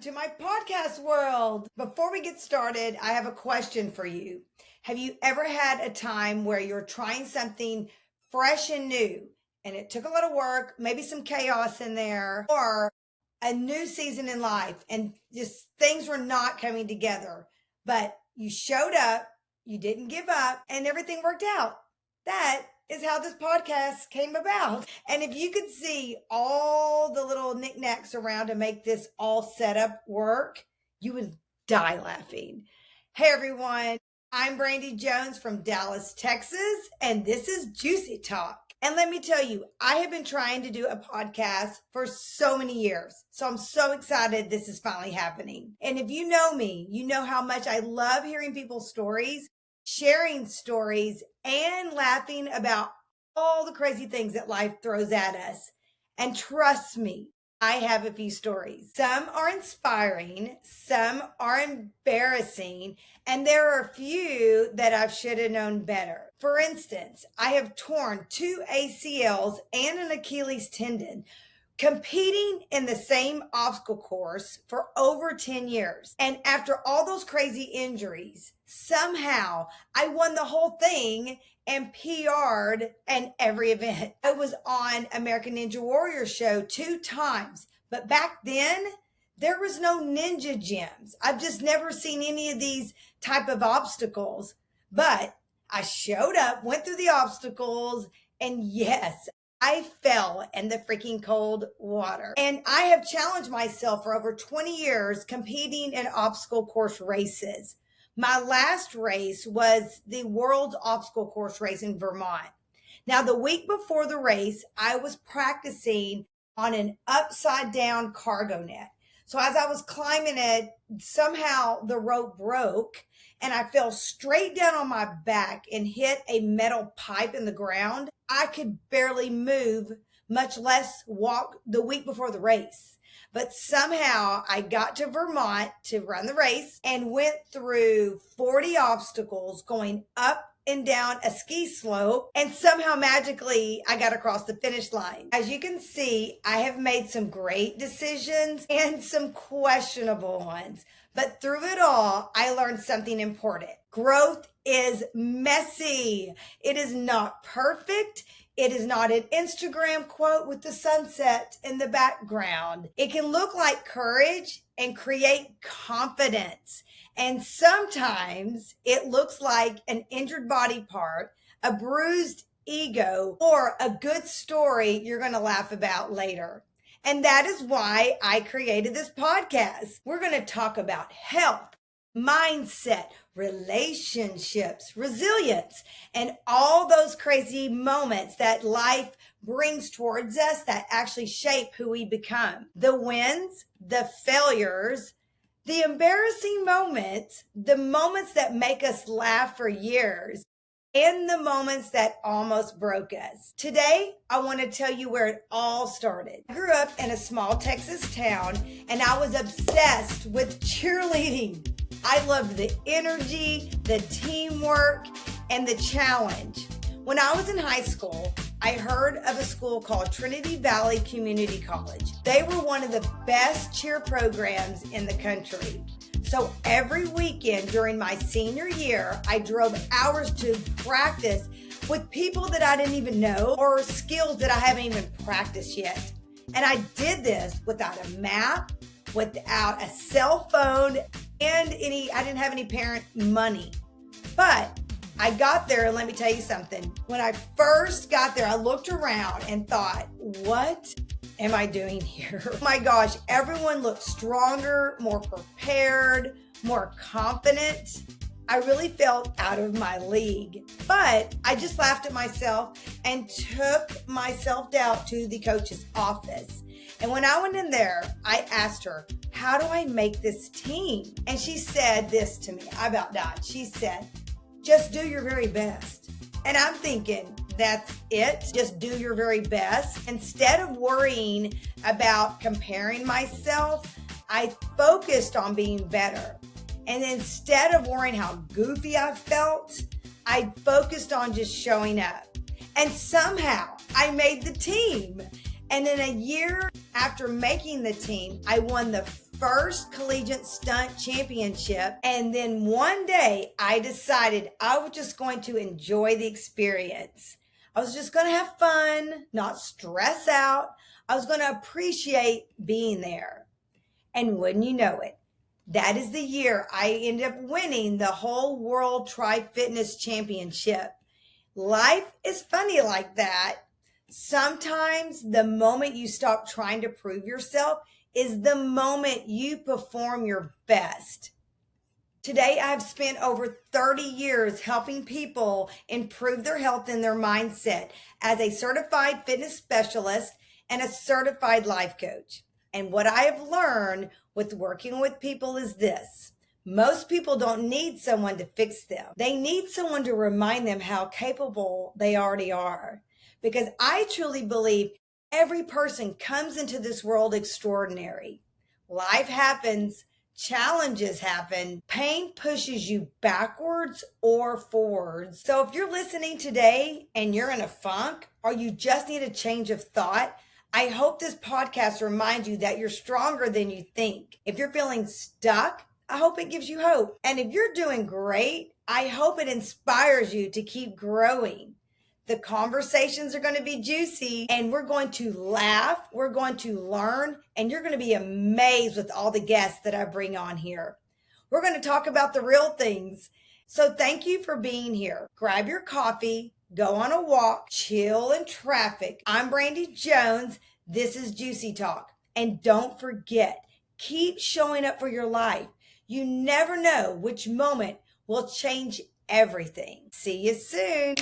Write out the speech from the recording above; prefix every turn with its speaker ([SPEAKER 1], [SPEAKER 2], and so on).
[SPEAKER 1] to my podcast world. Before we get started, I have a question for you. Have you ever had a time where you're trying something fresh and new and it took a lot of work, maybe some chaos in there, or a new season in life and just things were not coming together, but you showed up, you didn't give up, and everything worked out? That is how this podcast came about. And if you could see all the little knickknacks around to make this all set up work, you would die laughing. Hey everyone, I'm Brandy Jones from Dallas, Texas, and this is Juicy Talk. And let me tell you, I have been trying to do a podcast for so many years. So I'm so excited this is finally happening. And if you know me, you know how much I love hearing people's stories, sharing stories, and laughing about all the crazy things that life throws at us. And trust me, I have a few stories. Some are inspiring, some are embarrassing, and there are a few that I should have known better. For instance, I have torn 2 ACLs and an Achilles tendon competing in the same obstacle course for over 10 years. And after all those crazy injuries, somehow I won the whole thing and PR'd in every event. I was on American Ninja Warrior show 2 times, but back then there was no ninja gyms. I've just never seen any of these type of obstacles, but I showed up, went through the obstacles, and yes, I fell in the freaking cold water. And I have challenged myself for over 20 years competing in obstacle course races. My last race was the World's Obstacle Course race in Vermont. Now, the week before the race, I was practicing on an upside down cargo net. So as I was climbing it, somehow the rope broke and I fell straight down on my back and hit a metal pipe in the ground. I could barely move, much less walk the week before the race. But somehow I got to Vermont to run the race and went through 40 obstacles going up and down a ski slope, and somehow magically I got across the finish line. As you can see, I have made some great decisions and some questionable ones, but through it all, I learned something important. Growth is messy. It is not perfect. It is not an Instagram quote with the sunset in the background. It can look like courage and create confidence. And sometimes it looks like an injured body part, a bruised ego, or a good story you're going to laugh about later. And that is why I created this podcast. We're going to talk about health, mindset, relationships, resilience, and all those crazy moments that life brings towards us that actually shape who we become. The wins, the failures, the embarrassing moments, the moments that make us laugh for years, and the moments that almost broke us. Today, I want to tell you where it all started. I grew up in a small Texas town, and I was obsessed with cheerleading. I loved the energy, the teamwork, and the challenge. When I was in high school, I heard of a school called Trinity Valley Community College. They were one of the best cheer programs in the country. So every weekend during my senior year, I drove hours to practice with people that I didn't even know or skills that I haven't even practiced yet. And I did this without a map, without a cell phone, and I didn't have any parent money. But I got there, and let me tell you something. When I first got there, I looked around and thought, what am I doing here? Oh my gosh, everyone looked stronger, more prepared, more confident. I really felt out of my league, but I just laughed at myself and took my self-doubt to the coach's office. And when I went in there, I asked her, how do I make this team? And she said this to me. I about died. She said, just do your very best. And I'm thinking, that's it? Just do your very best? Instead of worrying about comparing myself, I focused on being better. And instead of worrying how goofy I felt, I focused on just showing up. And somehow I made the team. And in a year after making the team, I won the first collegiate stunt championship. And then one day I decided I was just going to enjoy the experience. I was just going to have fun, not stress out. I was going to appreciate being there. And wouldn't you know it, that is the year I ended up winning the whole World Tri-Fitness Championship. Life is funny like that. Sometimes the moment you stop trying to prove yourself is the moment you perform your best. Today, I've spent over 30 years helping people improve their health and their mindset as a certified fitness specialist and a certified life coach. And what I have learned with working with people is this: most people don't need someone to fix them. They need someone to remind them how capable they already are. Because I truly believe every person comes into this world extraordinary. Life happens, challenges happen, pain pushes you backwards or forwards. So if you're listening today and you're in a funk or you just need a change of thought, I hope this podcast reminds you that you're stronger than you think. If you're feeling stuck, I hope it gives you hope. And if you're doing great, I hope it inspires you to keep growing. The conversations are going to be juicy and we're going to laugh, we're going to learn, and you're going to be amazed with all the guests that I bring on here. We're going to talk about the real things. So thank you for being here. Grab your coffee, go on a walk, chill in traffic. I'm Brandy Jones. This is Juicy Talk. And don't forget, keep showing up for your life. You never know which moment will change everything. See you soon.